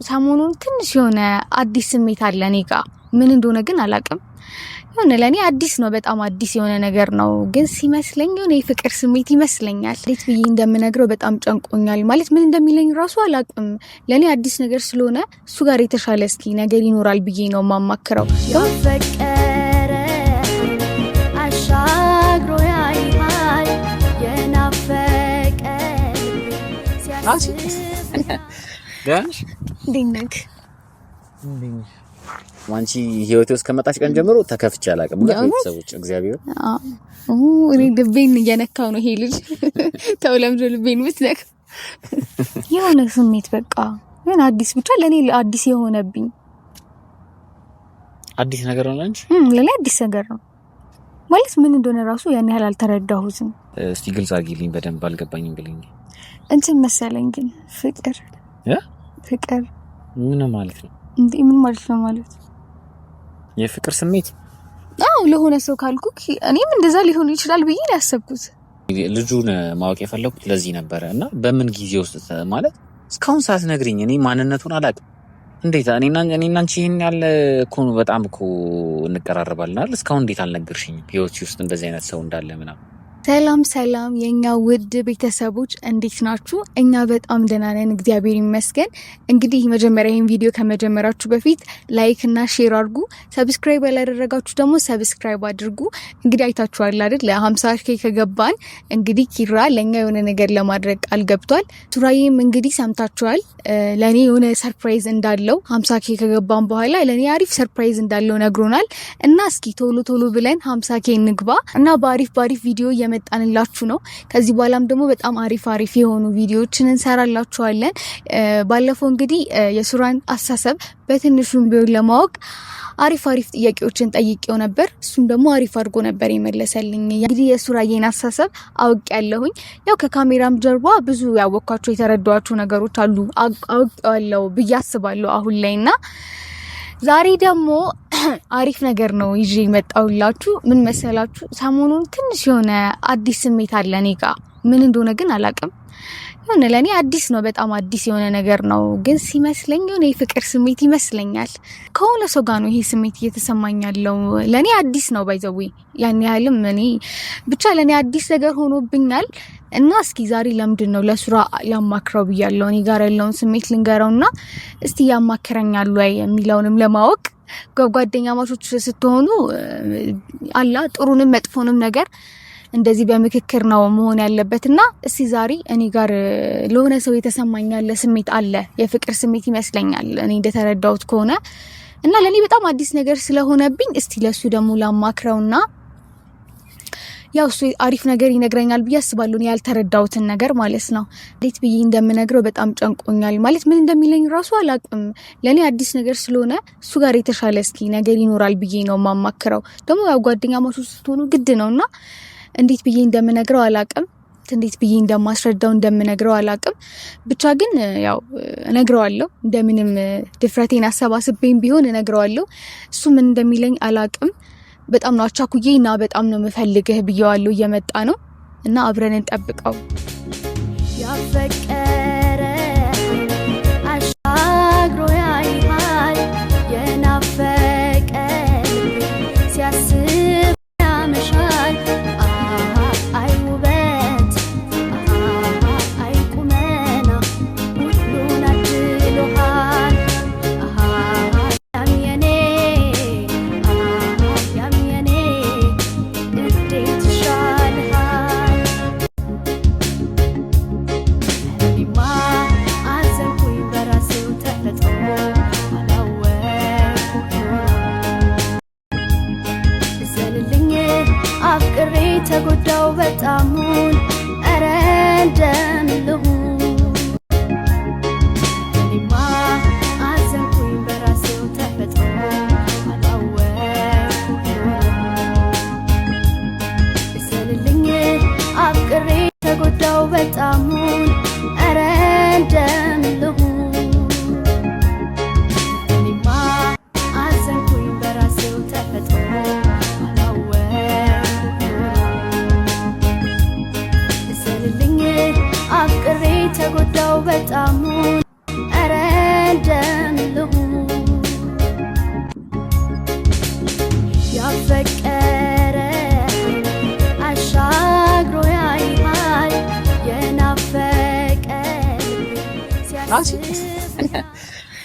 ሰሞኑን ትንሽ የሆነ አዲስ ስሜት አለ እኔ ጋር ምን እንደሆነ ግን አላቅም የሆነ ለኔ አዲስ ነው በጣም አዲስ የሆነ ነገር ነው ግን ሲመስለኝ የሆነ የፍቅር ስሜት ይመስለኛል እንዴት ብዬ እንደምነግረው በጣም ጨንቆኛል ማለት ምን እንደሚለኝ ራሱ አላቅም ለኔ አዲስ ነገር ስለሆነ እሱ ጋር የተሻለ እስኪ ነገር ይኖራል ብዬ ነው ማማክረው ያፈቀረ አሻግሮ ያይሃል የናፈቀ ጋሽ ዲንክ ማንቺ ህይወቴ ውስጥ ከመጣች ቀን ጀምሮ ተከፍቼ አላውቅም ቤተሰቦች እግዚአብሔር እኔ ልቤን እየነካው ነው ይሄ ልጅ ተውለምዶ ልቤን ምትነክ የሆነ ስሜት በቃ ምን አዲስ ብቻ ለኔ አዲስ የሆነብኝ አዲስ ነገር ነው እንጂ ለኔ አዲስ ነገር ነው ማለት ምን እንደሆነ ራሱ ያን ያህል አልተረዳሁትም እስቲ ግልጽ አድርጊልኝ በደንብ አልገባኝም ብለኝ እንትን መሰለኝ ግን ፍቅር ምን ማለት ነው እንዴ ምን ማለት ነው ማለት የፍቅር ስሜት ለሆነ ሰው ካልኩክ እኔም እንደዛ ሊሆን ይችላል ብዬ ያሰብኩት ልጁን ማወቅ የፈለኩት ለዚህ ነበር እና በምን ጊዜ ውስጥ ማለት እስካሁን ሳትነግሪኝ እኔ ማንነቱን አላውቅም እንዴት እኔና አንቺ ይሄን ያለ እኮ በጣም እኮ እንቀራረባለን አይደል እስካሁን እንዴት አልነገርሽኝም ህይወትሽ ውስጥ እንደዚህ አይነት ሰው እንዳለ ምናምን ሰላም የኛ ውድ ቤተሰቦች እንዴት ናችሁ? እኛ በጣም ደህና ነን እግዚአብሔር ይመስገን። እንግዲህ መጀመሪያ ይሄን ቪዲዮ ከመጀመራችሁ በፊት ላይክ እና ሼር አድርጉ። ሰብስክራይብ ያላደረጋችሁ ደግሞ ሰብስክራይብ አድርጉ። እንግዲህ አይታችኋል አይደል ለ50k ከገባን እንግዲህ ኪራ ለኛ የሆነ ነገር ለማድረግ ቃል ገብቷል። ቱራዬም እንግዲህ ሰምታችኋል ለኔ የሆነ ሰርፕራይዝ እንዳለው 50k ከገባን በኋላ ለኔ አሪፍ ሰርፕራይዝ እንዳለው ነግሮናል እና እስኪ ቶሎ ብለን 50k እንግባ እና በአሪፍ ቪዲዮ መጣንላችሁ ነው ከዚህ በኋላም ደግሞ በጣም አሪፍ የሆኑ ቪዲዮዎችን እንሰራላችኋለን ባለፈው እንግዲህ የሱራን አሳሰብ በትንሹም ቢሆን ለማወቅ አሪፍ ጥያቄዎችን ጠይቄው ነበር እሱም ደግሞ አሪፍ አድርጎ ነበር የመለሰልኝ እንግዲህ የሱራዬን አሳሰብ አውቄያለሁኝ ያው ከካሜራም ጀርባ ብዙ ያወቅኳቸው የተረዳኋቸው ነገሮች አሉ አውቄዋለሁ ብዬ አስባለሁ አሁን ላይና ዛሬ ደግሞ አሪፍ ነገር ነው ይዤ መጣሁላችሁ ምን መሰላችሁ ሰሞኑን ትንሽ የሆነ አዲስ ስሜት አለ እኔ ጋር ምን እንደሆነ ግን አላቅም የሆነ ለኔ አዲስ ነው በጣም አዲስ የሆነ ነገር ነው ግን ሲመስለኝ የሆነ የፍቅር ስሜት ይመስለኛል ከሆነ ሰው ጋር ነው ይሄ ስሜት እየተሰማኝ ያለው ለኔ አዲስ ነው ባይዘው ያን ያህልም እኔ ብቻ ለኔ አዲስ ነገር ሆኖብኛል እና እስኪ ዛሬ ለምንድነው ለሱራ ያማክረው ብያለሁ እኔ ጋር ያለውን ስሜት ልንገረውና እስቲ ያማክረኛል ወይ የሚለውንም ለማወቅ ጓደኛ ማቾች ስትሆኑ አላ ጥሩንም መጥፎንም ነገር እንደዚህ በመክክር ነው መሆን ያለበትና እስቲ ዛሬ እኔ ጋር ለሆነ ሰው የተሰማኝ ያለ ስሜት አለ የፍቅር ስሜት ይመስለኛል እኔ እንደተረዳሁት ከሆነ እና ለኔ በጣም አዲስ ነገር ስለሆነብኝ እስቲ ለሱ ደግሞ ላማክረውና ያው እሱ አሪፍ ነገር ይነግረኛል ብዬ አስባለሁ ያልተረዳሁትን ነገር ማለት ነው እንዴት ብዬ እንደምነግረው በጣም ጨንቆኛል ማለት ምን እንደሚለኝ ራሱ አላቅም ለኔ አዲስ ነገር ስለሆነ እሱ ጋር የተሻለ እስኪ ነገር ይኖራል ብዬ ነው ማማክረው ደግሞ ያው ጓደኛ ማቾች ስትሆኑ ግድ ነውና እንዴት ብዬ እንደምነግረው አላቅም እንዴት ብዬ እንደማስረዳው እንደምነግረው አላቅም ብቻ ግን ያው እነግረዋለሁ እንደምንም ድፍረቴን አሰባስቤም ቢሆን እነግረዋለሁ እሱ ምን እንደሚለኝ አላቅም በጣም ነው አቻኩዬና በጣም ነው መፈልግህ ብየዋለሁ እየመጣ ነው እና አብረን እንጠብቀው ያፈቀረ አሻግሮ ያይሃል የናፈቀ ሲያስብ ያመሻል አይ ውበት አይ ቁመና ሁሉን አድሎሃል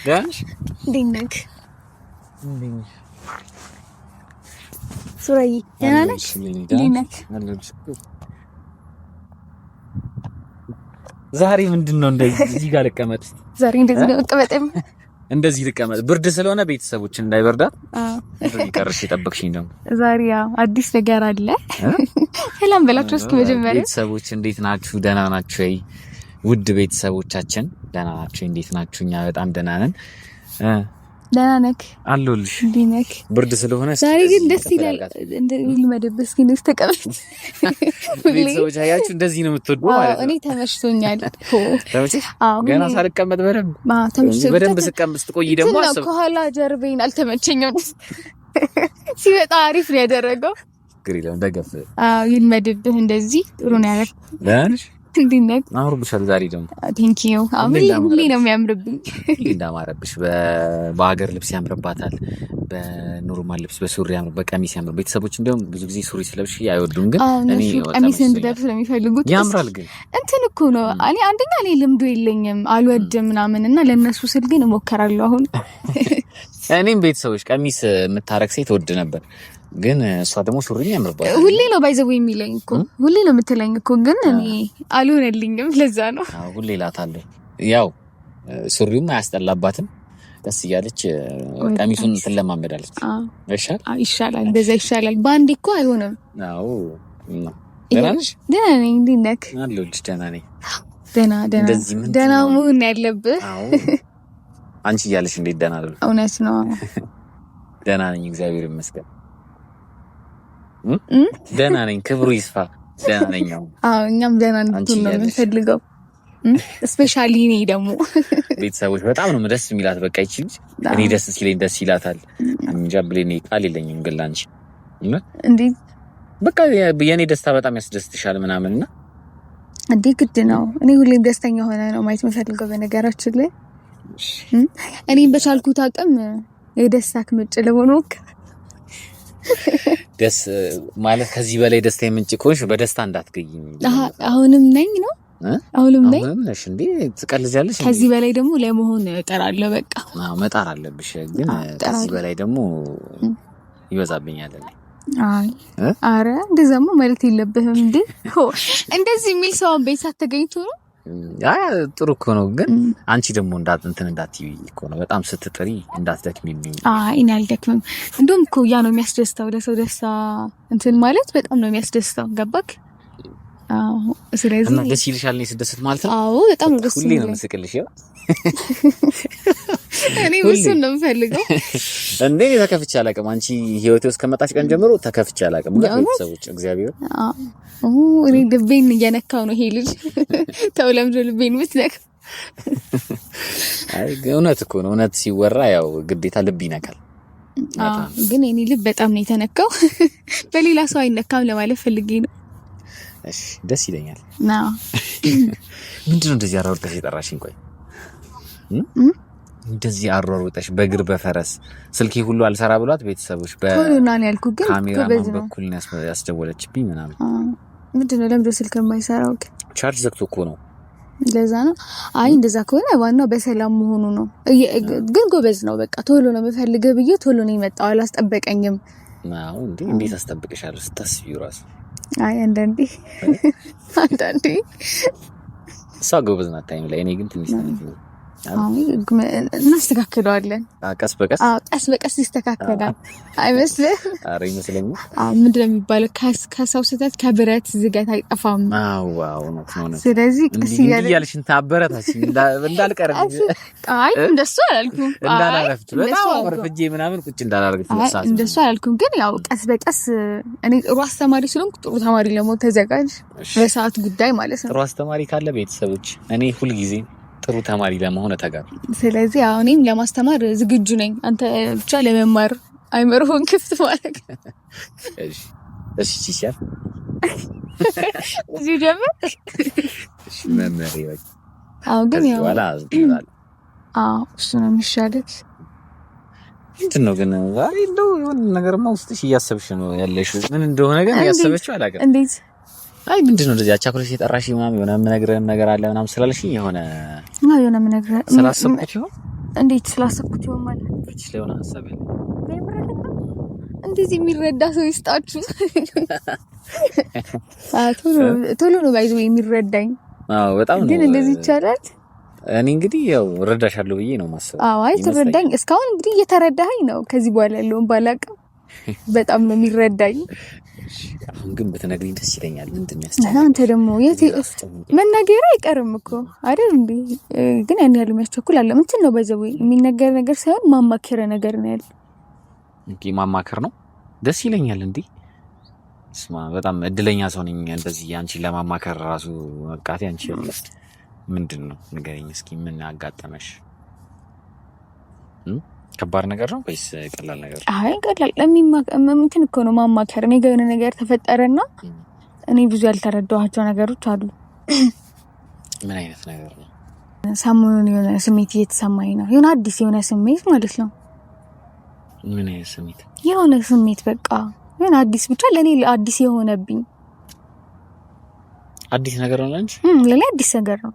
ዳንሽ ዲነክ ሱራይ ያናነክ ዲነክ ዛሬ ምንድነው እንደዚህ ጋር ልቀመጥ? ዛሬ እንደዚህ ልቀመጥም እንደዚህ ልቀመጥ ብርድ ስለሆነ ቤተሰቦች እንዳይበርዳት ይቀርሽ የጠበቅሽኝ ደግሞ ዛሬ አዲስ ነገር አለ። ሰላም በላችሁ እስኪ መጀመሪያ ቤተሰቦች እንዴት ናችሁ? ደህና ናችሁ ወይ? ውድ ቤተሰቦቻችን ደህና ናችሁ? እንዴት ናችሁ? እኛ በጣም ደህና ነን። ደህና ነክ አለሁልሽ። ዲነክ ብርድ ስለሆነ ዛሬ ግን ደስ ይላል። እንደዚህ መደበስ ግን ተቀመጥ። ቤተሰቦች አያችሁ እንደዚህ ነው የምትወዱ ማለት ነው። እኔ ተመችቶኛል እኮ ተመችሽ? ገና ሳልቀመጥ በደንብ ስቀመጥ ስትቆይ ደግሞ አሰብ ከኋላ ጀርቤን አልተመቸኝም። ሲወጣ አሪፍ ነው ያደረገው። ግሪለም ደገፍ ይልመድብህ እንደዚህ ጥሩ ነው ያደረግ ዳንሽ እንዲነክ አምሮብሻል። ዛሬ ደግሞ ቴንክ ዩ ሁሌ ነው የሚያምርብኝ። እንዳማረብሽ በሀገር ልብስ ያምርባታል፣ በኖርማል ልብስ በሱሪ ያምር፣ በቀሚስ ያምር። ቤተሰቦች እንደውም ብዙ ጊዜ ሱሪ ስለብሽ አይወዱም፣ ግን እኔ ቀሚስ እንድለብስ ስለሚፈልጉት ያምራል። ግን እንትን እኮ ነው እኔ አንደኛ እኔ ልምዱ የለኝም አልወድም ምናምን እና ለነሱ ስል ግን እሞክራለሁ። አሁን እኔም ቤተሰቦች ቀሚስ የምታረግ ሴት ወድ ነበር፣ ግን እሷ ደግሞ ሱሪ ያምርባታል። ሁሌ ነው ባይዘው የሚለኝ እኮ ሁሌ ነው የምትለኝ እኮ፣ ግን እኔ አልሆነልኝም። ለዛ ነው ሁሌ እላታለሁ። ያው ሱሪውም አያስጠላባትም፣ ደስ እያለች ቀሚሱን ትለማመዳለች። ይሻላል፣ እንደዛ ይሻላል። ባንዴ እኮ አይሆንም። አዎ ደህና ነሽ? ደህና ነኝ። እንዴት ነህ? አለሁልሽ። ደህና ነኝ። ደህና መሆን ያለብህ። አዎ አንቺ እያለሽ እንዴት ደህና አይደል? እውነት ነው። ደህና ነኝ፣ እግዚአብሔር ይመስገን። ደህና ነኝ፣ ክብሩ ይስፋ። ደህና ነኝ። አዎ እኛም ደህና እንድትሆን ነው የምንፈልገው። ስፔሻሊ እኔ ደግሞ ቤተሰቦች በጣም ነው ደስ የሚላት። በቃ ይችል እኔ ደስ ሲለኝ ደስ ይላታል። እንጃ ብሌኔ ቃል የለኝም። ግን ላንቺ እንዴ በቃ የኔ ደስታ በጣም ያስደስትሻል ምናምንና እንዴ ግድ ነው። እኔ ሁሌም ደስተኛ ሆነ ነው ማየት የምፈልገው። በነገራችን ላይ እኔም በቻልኩት አቅም የደስታክ ምንጭ ለሆነው ደስ ማለት ከዚህ በላይ ደስታ የምንጭ ከሆንሽ በደስታ እንዳትገይኝ። አሁንም ነኝ ነው አሁንም ነኝ ነሽ እንዴ? ትቀልጃለሽ። ከዚህ በላይ ደግሞ ለመሆን እጠራለሁ። በቃ መጣር አለብሽ። ግን ከዚህ በላይ ደግሞ ይበዛብኛል። አረ እንደዛማ ማለት የለብህም እንዴ። እንደዚህ የሚል ሰው ቤት ሳትገኝቱ ነው። ጥሩ እኮ ነው። ግን አንቺ ደግሞ እንትን እንዳትዪ እኮ ነው። በጣም ስትጥሪ እንዳትደክሚኝ። እኔ አልደክምም። እንደውም እኮ ያ ነው የሚያስደስተው። ለሰው ደስታ እንትን ማለት በጣም ነው የሚያስደስተው። ገባክ? አዎ። ስለዚህ እና ደስ ይልሻል እኔ ስደሰት ማለት ነው። አዎ በጣም ደስ ይላል። ሁሌ ነው የምስቅልሽ። እኔ እሱን ነው የምፈልገው። እንዴ ተከፍቼ አላውቅም። አንቺ ህይወቴ ውስጥ ከመጣች ቀን ጀምሮ ተከፍቼ አላውቅም። ቤተሰቦች እግዚአብሔር እኔ ልቤን እየነካው ነው ይሄ ልጅ። ተው ለምዶ ልቤን ምትነካው? እውነት እኮ ነው። እውነት ሲወራ ያው ግዴታ ልብ ይነካል። ግን እኔ ልብ በጣም ነው የተነካው። በሌላ ሰው አይነካም ለማለት ፈልጌ ነው። እሺ ደስ ይለኛል። ምንድነው እንደዚህ አሯሩጠሽ የጠራሽኝ? ቆይ እንደዚህ አሯሩጠሽ በእግር በፈረስ ስልኬ ሁሉ አልሰራ ብሏት ቤተሰቦች በኮሎናን ያልኩ ግን ካሜራማን በኩል ያስደወለችብኝ ምናምን። ምንድነው ለምዶ ስልክ የማይሰራው? ቻርጅ ዘግቶ እኮ ነው። ለዛ ነው። አይ እንደዛ ከሆነ ዋናው በሰላም መሆኑ ነው። ግን ጎበዝ ነው። በቃ ቶሎ ነው የምፈልገው ብዬ ቶሎ ነው የመጣው። አላስጠበቀኝም። አዎ እንዴት አስጠብቅሻለሁ ስታስቢው ራሱ። አይ አንዳንዴ እሷ ጎበዝ ናት ታይም ላይ። እኔ ግን ትንሽ ነው። እናስተካክለዋለን። ቀስ በቀስ ቀስ በቀስ ይስተካከላል አይመስልህ? ኧረ ይመስለኛል። ምንድነው የሚባለው? ከሰው ስህተት ከብረት ዝገት አይጠፋም። ዋው ነው። ስለዚህ ቀስ እያልሽ ታበረታች እንዳልቀር። አይ እንደሱ አላልኩም። እንዳላረፍች በጣም ወርፍጄ ምናምን ቁጭ እንዳላረግች ነው። እንደሱ አላልኩም። ግን ያው ቀስ በቀስ እኔ ጥሩ አስተማሪ ስለሆንኩ ጥሩ ተማሪ ለመሆን ተዘጋጅ። በሰዓት ጉዳይ ማለት ነው። ጥሩ አስተማሪ ካለ ቤተሰቦች እኔ ሁልጊዜ ጥሩ ተማሪ ለመሆን ተጋር። ስለዚህ አሁን እኔም ለማስተማር ዝግጁ ነኝ። አንተ ብቻ ለመማር አይመርሆን ክፍት ማለት። እሺ ሲሻል እዚህ ደግሞ መመሪ ወይ ግን ያው እሱ ነው የሚሻለው። እንትን ነው ግን ዛሬ እንደው የሆነ ነገርማ ውስጥሽ እያሰብሽ ነው ያለሽው። ምን እንደሆነ ግን ያሰበችው አላውቅም። እንዴት አይ ምንድነው እንደዚህ አቻኩለሽ የጠራሽ ምናምን የሆነ የምነግርህን ነገር አለ ምናምን ስላልሽኝ የሆነ የሆነ የምነግርህ ስላሰብኩት ይሆን? እንዴት ስላሰብኩት ይሆን ማለት እቺ ለሆነ ሐሳብ ያለ እንደዚህ የሚረዳ ሰው ይስጣችሁ። ቶሎ ነው ባይዞ የሚረዳኝ። አዎ በጣም ነው። ግን እንደዚህ ይቻላል። እኔ እንግዲህ ያው እረዳሻለሁ ብዬ ነው ማሰብ። አዎ አይ ትረዳኝ። እስካሁን እንግዲህ እየተረዳኸኝ ነው። ከዚህ በኋላ ያለውን ባላውቅም በጣም ነው የሚረዳኝ። አሁን ግን በተነግሪኝ ደስ ይለኛል። ምንድነው ያስጨነቀኝ? አንተ ደግሞ የት መናገር አይቀርም እኮ አይደል እንዴ? ግን ያን ያህል የሚያስቸኩል አለ እንትን ነው ባይዘው የሚነገር ነገር ሳይሆን ማማከረ ነገር ነው ያለው። እንዴ ማማከር ነው ደስ ይለኛል እንዴ። ስማ በጣም እድለኛ ሰው ነኝ እንደዚህ አንቺን ለማማከር ራሱ መቃቴ። አንቺ ምንድነው ንገረኝ እስኪ ምን አጋጠመሽ? ከባድ ነገር ነው ወይስ ቀላል ነገር? አይ ቀላል እንትን እኮ ነው ማማከር። እኔ ጋር የሆነ ነገር ተፈጠረና እኔ ብዙ ያልተረዳኋቸው ነገሮች አሉ። ምን አይነት ነገር ነው? ሰሞኑን የሆነ ስሜት እየተሰማኝ ነው። የሆነ አዲስ የሆነ ስሜት ማለት ነው። ምን አይነት ስሜት? የሆነ ስሜት በቃ የሆነ አዲስ ብቻ ለኔ አዲስ የሆነብኝ አዲስ ነገር ነው እንጂ ለኔ አዲስ ነገር ነው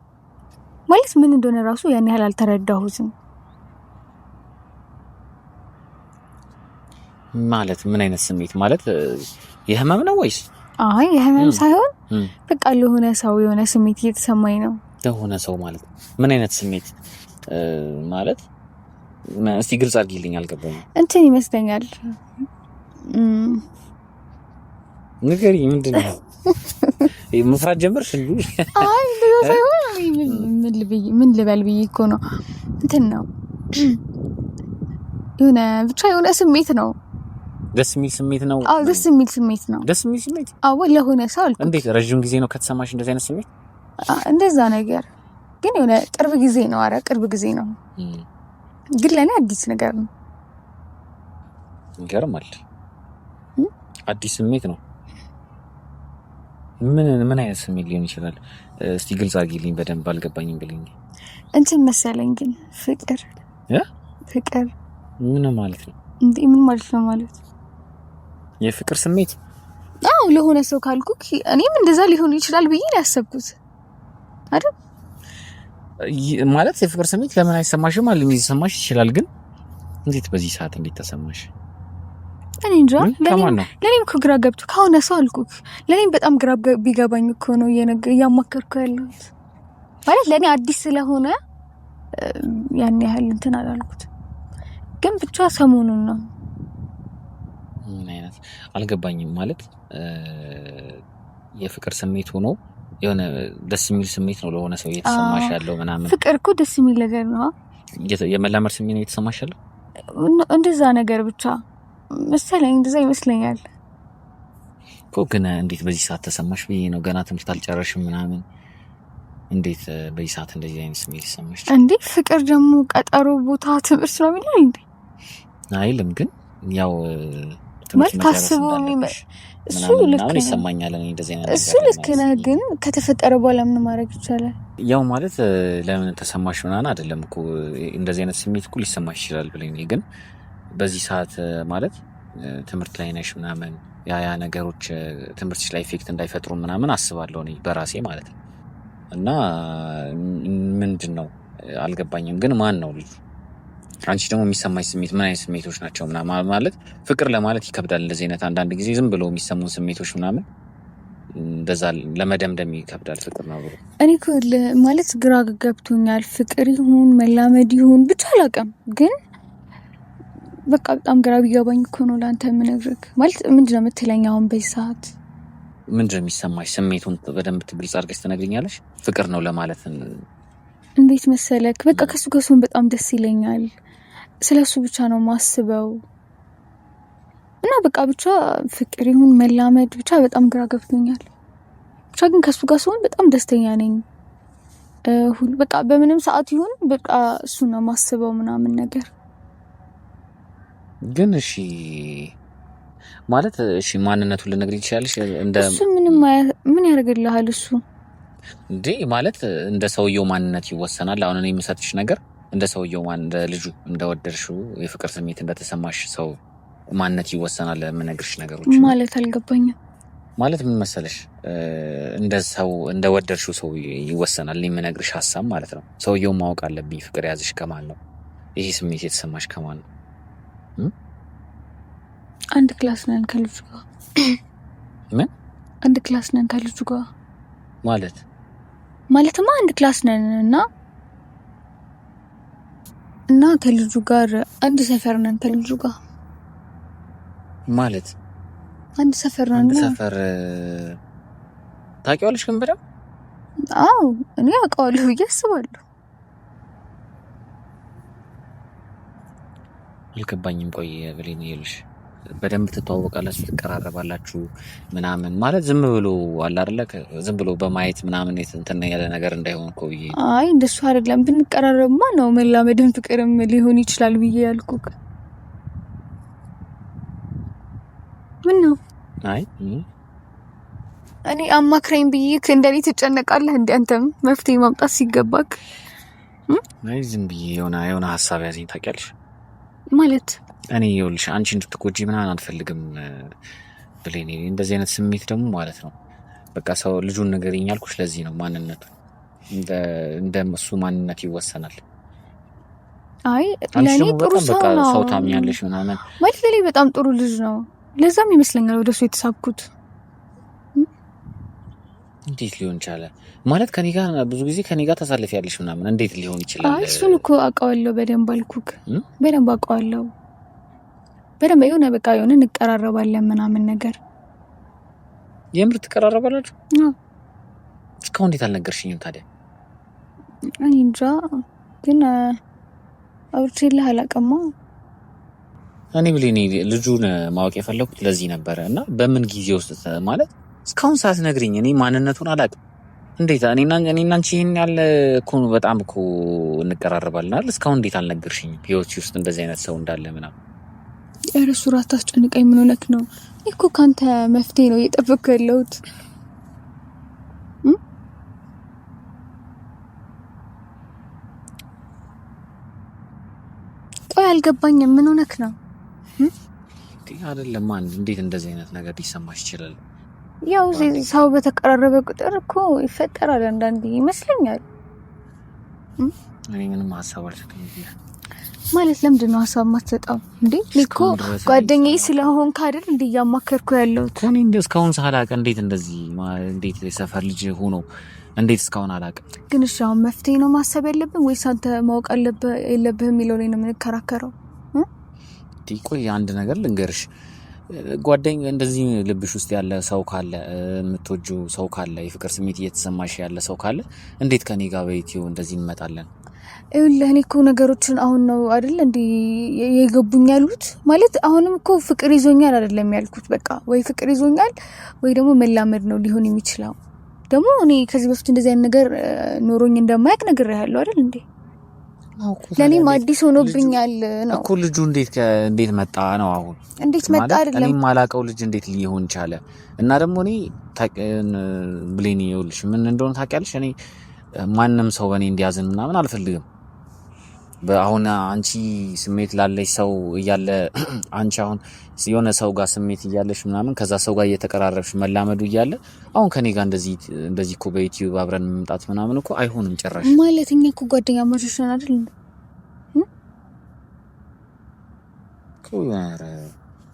ማለት ምን እንደሆነ ራሱ ያን ያህል አልተረዳሁትም። ማለት ምን አይነት ስሜት ማለት የህመም ነው ወይስ? አይ የህመም ሳይሆን በቃ ለሆነ ሰው የሆነ ስሜት እየተሰማኝ ነው። ለሆነ ሰው ማለት ምን አይነት ስሜት ማለት እስቲ ግልጽ አድርጊልኝ፣ አልገባኝም። እንትን ይመስለኛል ንገሪ፣ ምንድነው? መፍራት ጀመርሽ እንዴ? አይ እንደዛ ሳይሆን ምን ልበል ብዬ እኮ ነው። እንትን ነው የሆነ ብቻ የሆነ ስሜት ነው። ደስ የሚል ስሜት ነው። አዎ ደስ የሚል ስሜት ነው። ደስ የሚል ስሜት? አዎ ለሆነ ሰው አልኩ። እንዴት ረጅም ጊዜ ነው ከተሰማሽ እንደዚህ አይነት ስሜት? እንደዛ ነገር ግን የሆነ ቅርብ ጊዜ ነው። አረ ቅርብ ጊዜ ነው። ግን ለኔ አዲስ ነገር ነው። ይገርማል። አዲስ ስሜት ነው። ምን አይነት ስሜት ሊሆን ይችላል? እስቲ ግልጽ አድርጊልኝ፣ በደንብ አልገባኝም ብለኝ። እንትን መሰለኝ ግን ፍቅር ፍቅር ምን ማለት ነው እንዴ? ምን ማለት ነው ማለት? የፍቅር ስሜት? አዎ ለሆነ ሰው ካልኩክ እኔም እንደዛ ሊሆን ይችላል ብዬ ነው ያሰብኩት አይደል? ማለት የፍቅር ስሜት ለምን አይሰማሽም? ማለት ሊሰማሽ ይችላል፣ ግን እንዴት በዚህ ሰዓት እንዴት ተሰማሽ? እኔ እንጃ። ለኔም እኮ ግራ ገብቶ ከሆነ ሰው አልኩክ። ለኔም በጣም ግራ ቢገባኝ እኮ ነው እያማከርኩ ያለሁት። ማለት ለኔ አዲስ ስለሆነ ያን ያህል እንትን አላልኩት። ግን ብቻ ሰሞኑን ነው። ምን አይነት አልገባኝም። ማለት የፍቅር ስሜት ሆኖ የሆነ ደስ የሚል ስሜት ነው ለሆነ ሰው እየተሰማሽ ያለው ምናምን። ፍቅር እኮ ደስ የሚል ነገር ነው። የመላመድ ስሜት ነው እየተሰማሽ ያለው እንደዛ ነገር ብቻ መሰለኝ። እንደዛ ይመስለኛል እኮ። ግን እንዴት በዚህ ሰዓት ተሰማሽ ብዬ ነው። ገና ትምህርት አልጨረሽም ምናምን። እንዴት በዚህ ሰዓት እንደዚህ አይነት ስሜት ይሰማሽ እንዴ? ፍቅር ደግሞ ቀጠሮ ቦታ ትምህርት ነው የሚለው እንዴ? አይልም። ግን ያው ትምህርት ታስቦ እሱ ልክ ነው ይሰማኛል። እኔ እንደዚህ አይነት እሱ ልክ ነው። ግን ከተፈጠረ በኋላ ምን ማድረግ ይቻላል? ያው ማለት ለምን ተሰማሽ ምናምን አይደለም እኮ። እንደዚህ አይነት ስሜት እኮ ሊሰማሽ ይችላል ብለኝ። ግን በዚህ ሰዓት ማለት ትምህርት ላይ ነሽ ምናምን ያ ነገሮች ትምህርትሽ ላይ ኢፌክት እንዳይፈጥሩ ምናምን አስባለሁ እኔ በራሴ ማለት ነው። እና ምንድነው አልገባኝም። ግን ማን ነው ልጁ? አንቺ ደግሞ የሚሰማሽ ስሜት ምን አይነት ስሜቶች ናቸው ምናምን? ማለት ፍቅር ለማለት ይከብዳል። እንደዚህ አይነት አንዳንድ ጊዜ ዝም ብሎ የሚሰሙ ስሜቶች ምናምን እንደዛ ለመደምደም ይከብዳል። ፍቅር ነው ብሎ እኔ እኮ ማለት ግራ ገብቶኛል። ፍቅር ይሁን መላመድ ይሁን ብቻ አላውቅም። ግን በቃ በጣም ግራ ቢገባኝ እኮ ነው ለአንተ የምነግርህ። ማለት ምንድነው የምትለኝ አሁን በዚህ ሰዓት? ምንድነው የሚሰማሽ ስሜቱን በደንብ ግልጽ አድርገሽ ትነግሪኛለሽ? ፍቅር ነው ለማለት እንዴት መሰለክ፣ በቃ ከሱ ጋር ስሆን በጣም ደስ ይለኛል። ስለሱ ብቻ ነው ማስበው እና በቃ ብቻ ፍቅር ይሁን መላመድ ብቻ በጣም ግራ ገብቶኛል። ብቻ ግን ከሱ ጋር ስሆን በጣም ደስተኛ ነኝ። በቃ በምንም ሰዓት ይሁን በቃ እሱ ነው ማስበው ምናምን ነገር። ግን እሺ ማለት እሺ ማንነቱን ልነግሪኝ ትችያለሽ? እሱ ምን ያደርግልሃል እሱ እንዴ? ማለት እንደ ሰውየው ማንነት ይወሰናል። አሁን እኔ የምሰጥሽ ነገር እንደ ሰውየው እንደ ልጁ እንደወደድሽው የፍቅር ስሜት እንደተሰማሽ ሰው ማንነት ይወሰናል። የምነግርሽ ነገሮች ማለት አልገባኝም። ማለት ምን መሰለሽ እንደ ወደድሽው ሰው ይወሰናል። እኔ የምነግርሽ ሀሳብ ማለት ነው። ሰውየውን ማወቅ አለብኝ። ፍቅር ያዝሽ ከማን ነው? ይሄ ስሜት የተሰማሽ ከማን ነው? አንድ ክላስ ነን ከልጁ ጋር። ምን አንድ ክላስ ነን ከልጁ ጋር ማለትማ አንድ ክላስ ነን እና ከልጁ ጋር አንድ ሰፈር ነን ከልጁ ጋር ማለት አንድ ሰፈር ነን። አንድ ሰፈር ታውቂዋለሽ ግን በደምብ? አዎ እኔ አውቀዋለሁ ብዬ አስባለሁ። አልገባኝም። ቆይ ብሌን ይልሽ በደንብ ትተዋወቃላችሁ፣ ትቀራረባላችሁ ምናምን ማለት ዝም ብሎ አለ አይደለ? ዝም ብሎ በማየት ምናምን እንትን ያለ ነገር እንዳይሆን እኮ ብዬ። አይ እንደሱ አይደለም። ብንቀራረብማ ነው መላመድም ፍቅርም ሊሆን ይችላል ብዬ ያልኩክ። ምን ነው? አይ እኔ አማክረኝ ብዬክ እንደኔ ትጨነቃለህ እንዴ? አንተም መፍትሄ ማምጣት ሲገባክ። አይ ዝም ብዬ የሆነ ሀሳብ ያዘኝ ታውቂያለሽ ማለት እኔ ይኸውልሽ አንቺ እንድትጎጂ ምናምን አልፈልግም ብሌን። እንደዚህ አይነት ስሜት ደግሞ ማለት ነው በቃ ሰው ልጁን ንገሪኝ ያልኩሽ ለዚህ ነው። ማንነቱ እንደ እሱ ማንነት ይወሰናል። አይ ለኔ ጥሩ ሰው ነው። ሰው ታምኛለሽ ምናምን ማለት ለኔ በጣም ጥሩ ልጅ ነው። ለዛም ይመስለኛል ወደሱ የተሳብኩት። እንዴት ሊሆን ቻለ? ማለት ከኔ ጋር ብዙ ጊዜ ከኔ ጋር ታሳልፊያለሽ ምናምን እንዴት ሊሆን ይችላል? አይ እሱን እኮ አውቀዋለሁ በደንብ አልኩክ። በደንብ አውቀዋለሁ በደንብ የሆነ በቃ የሆነ እንቀራረባለን ምናምን ነገር። የምር ትቀራረባላችሁ? እስካሁን እንዴት አልነገርሽኝም ታዲያ? እኔ እንጃ ግን አውርቼልህ አላውቅም። እኔ ብሌን ልጁን ማወቅ የፈለኩት ለዚህ ነበረ እና በምን ጊዜ ውስጥ ማለት እስካሁን ሳትነግሪኝ እኔ ማንነቱን አላውቅም። እንዴት እኔና አንቺ ይሄን ያለ እኮ በጣም እኮ እንቀራረባለን አይደል? እስካሁን እንዴት አልነገርሽኝም ህይወትሽ ውስጥ እንደዚህ አይነት ሰው እንዳለ ምናምን? እረሱ ራት አስጨንቀኝ። ምን ሆነክ ነው? እኮ ካንተ መፍትሄ ነው እየጠበቅኩ ያለሁት። ቆይ አልገባኝም። ምን ሆነክ ነው? አይደለም እንዴት እንደዚህ አይነት ነገር ሊሰማሽ ይችላል? ያው ሰው በተቀራረበ ቁጥር እኮ ይፈጠራል አንዳንዴ ይመስለኛል። እኔ ምንም ሀሳብ አልሰጠኝም ማለት ለምንድን ነው ሀሳብ ማትሰጠው እንዴ? እኮ ጓደኛዬ ስለሆንክ አይደል እንዴ እያማከርኩ ያለሁት? እኔ እስካሁን ሳላውቅ እንዴት የሰፈር ልጅ ሆኖ እንዴት እስካሁን አላውቅም። ግን እሺ አሁን መፍትሄ ነው ማሰብ ያለብን ወይስ አንተ ማወቅ የለብህም የሚለው ላይ ነው የምንከራከረው? ቆይ አንድ ነገር ልንገርሽ፣ ጓደኛ እንደዚህ ልብሽ ውስጥ ያለ ሰው ካለ፣ የምትወጂው ሰው ካለ፣ የፍቅር ስሜት እየተሰማሽ ያለ ሰው ካለ እንዴት ከኔ ጋር በኢትዮ እንደዚህ እንመጣለን? እኔ እኮ ነገሮችን አሁን ነው አይደል እንዴ የገቡኝ ያሉት። ማለት አሁንም እኮ ፍቅር ይዞኛል አይደለም ያልኩት። በቃ ወይ ፍቅር ይዞኛል ወይ ደግሞ መላመድ ነው ሊሆን የሚችለው። ደግሞ እኔ ከዚህ በፊት እንደዚህ አይነት ነገር ኖሮኝ እንደማያውቅ ነግሬሃለሁ አይደል እንዴ? ለኔም አዲስ ሆኖብኛል ነው እኮ። ልጁ እንዴት መጣ ነው አሁን? እንዴት መጣ አይደለም እኔ ማላቀው ልጅ እንዴት ሊሆን ቻለ? እና ደግሞ እኔ ብሌን ይኸውልሽ ምን እንደሆነ ታውቂያለሽ? እኔ ማንም ሰው በእኔ እንዲያዝን ምናምን አልፈልግም። አሁን አንቺ ስሜት ላለሽ ሰው እያለ አንቺ አሁን የሆነ ሰው ጋር ስሜት እያለሽ ምናምን ከዛ ሰው ጋር እየተቀራረብሽ መላመዱ እያለ አሁን ከኔ ጋር እንደዚህ እኮ በዩቲዩብ አብረን መምጣት ምናምን እኮ አይሆንም ጭራሽ። ማለት እኛ እኮ ጓደኛ ማቾች ነን አይደል?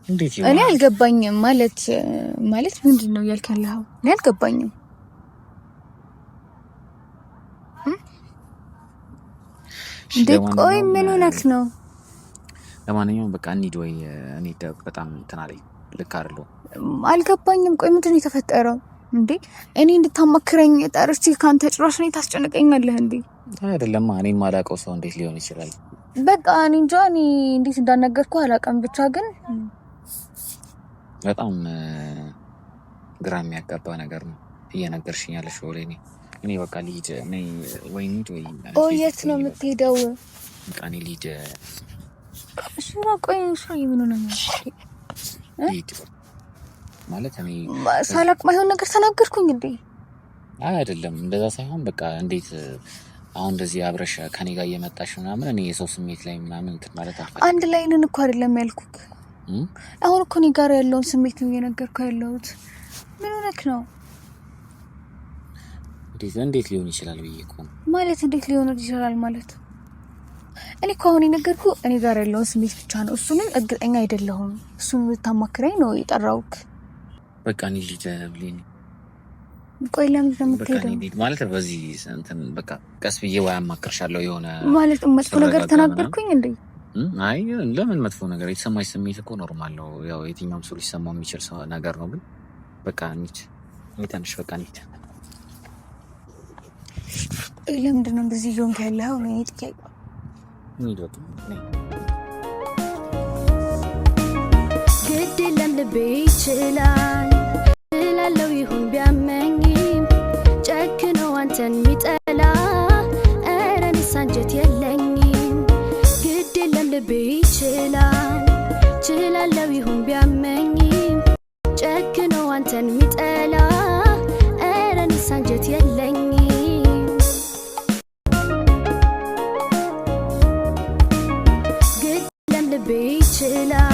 እንዴት እኔ አልገባኝም። ማለት ምንድን ነው እያልክ ያለኸው? እኔ አልገባኝም። እንዴ ቆይ ምን ሆነክ ነው? ለማንኛውም በቃ እንሂድ ወይ እኔ በጣም እንትን አለኝ። ልክ አይደለም። አልገባኝም። ቆይ ምንድን ነው የተፈጠረው? እንዴ እኔ እንድታማክረኝ ጠርቼ ካንተ ጭራሽ እኔ ታስጨንቀኛለህ እንዴ? አይደለም እኔ የማላውቀው ሰው እንዴት ሊሆን ይችላል? በቃ እኔ እንጃ። እኔ እንዴት እንዳናገርኩ አላውቅም። ብቻ ግን በጣም ግራ የሚያጋባ ነገር ነው እየነገርሽኝ ያለሽ ወለኔ። እኔ በቃ ልሂድ። ወይ እንሂድ ወይ የት ነው የምትሄደው? በቃ እኔ ልሂድ። እሺ ነው ቆይ እሺ ምን ነው ልሂድ ማለት እኔ ሳላቅ ማይሆን ነገር ተናገርኩኝ እንዴ? አይደለም እንደዛ ሳይሆን በቃ እንዴት አሁን እንደዚህ አብረሽ ከኔ ጋር እየመጣሽ ምናምን እኔ የሰው ስሜት ላይ ምናምን እንትን ማለት አልፈልግም። አንድ ላይ ነን እኮ አይደለም ያልኩክ። አሁን እኮ እኔ ጋር ያለውን ስሜት ነው እየነገርኩ ያለሁት። ምን ሆነክ ነው? እንዴት ሊሆን ይችላል ብዬ እኮ ማለት እንዴት ሊሆን ይችላል ማለት እኔ እኮ አሁን የነገርኩ እኔ ጋር ያለውን ስሜት ብቻ ነው። እሱንም እርግጠኛ አይደለሁም። እሱን ልታማክረኝ ነው የጠራውክ። በቃ እኔ ልጅ ብሌን ቆይ ለምን እንደምትሄደው ማለት በዚህ እንትን በቃ ቀስ ብዬ ወይ አማክርሻለሁ። የሆነ ማለት መጥፎ ነገር ተናገርኩኝ እንዴ? አይ ለምን መጥፎ ነገር? የተሰማሽ ስሜት እኮ ኖርማል ነው። ያው የትኛውም ሰው ሊሰማው የሚችል ነገር ነው። ግን በቃ እንሂድ ትንሽ በቃ እንሂድ። ለምንድን ነው እንደዚህ ጆንክ ያለው? እኔ ጥያቄ እንሂድ በቃ ግድ የለም ልቤ ይችላል እላለው ይሁን ቢያመኝም ጨክኖ አንተን ሚጠላ ኧረ እኔስ አንጀት የለኝም። ግድ የለም ልቤ ይችላል ችላለው ይሁን ቢያመኝም ጨክኖ አንተን ሚጠላ ኧረ እኔስ አንጀት የለኝም። ግድ የለም ልቤ ይችላል